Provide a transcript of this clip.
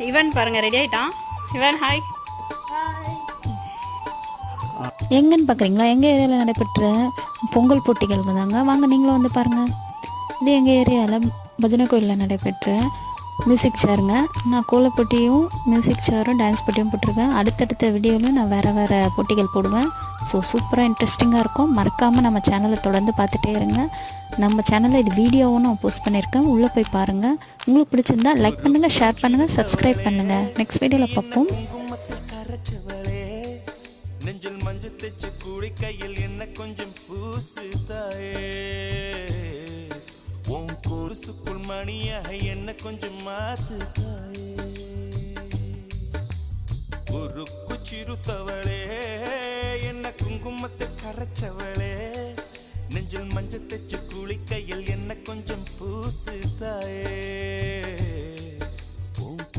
இவன் பாருங்க ரெடி ஆயிட்டான். இவன் ஹாய். எங்கன்னு பார்க்குறீங்களா? எங்கள் ஏரியாவில் நடைபெற்ற பொங்கல் போட்டிகளுக்கு தாங்க. வாங்க நீங்களும் வந்து பாருங்கள். இது எங்கள் ஏரியாவில் பஜனை கோயிலில் நடைபெற்ற மியூசிக் சேருங்க. நான் கோல போட்டியும் மியூசிக் சேரும் டான்ஸ் போட்டியும் போட்டிருக்கேன். அடுத்தடுத்த வீடியோவில் நான் வேறு போட்டிகள் போடுவேன். ஸோ சூப்பராக இன்ட்ரெஸ்டிங்காக இருக்கும். மறக்காமல் நம்ம சேனலை தொடர்ந்து பார்த்துட்டே இருங்க. நம்ம சேனலில் இது வீடியோவும் நான் போஸ்ட் பண்ணியிருக்கேன். உள்ளே போய் பாருங்கள். உங்களுக்கு பிடிச்சிருந்தா லைக் பண்ணுங்கள், ஷேர் பண்ணுங்கள், சப்ஸ்கிரைப் பண்ணுங்கள். நெக்ஸ்ட் வீடியோவில் பார்ப்போம். நெஞ்சில் மஞ்சள் தைச்சு கூடி கையில் என்ன கொஞ்சம் பூசு தாயே, உன் கொலுசுக்குள் மணியாக என்ன கொஞ்சம் மாத்து தாயே, ஒரு குச்சிருத்தவளே என்ன குங்குமத்தை கரைச்சவளே, நெஞ்சில் மஞ்சள் தைச்சு கூடி கையில் என்ன கொஞ்சம் பூசு தாயே.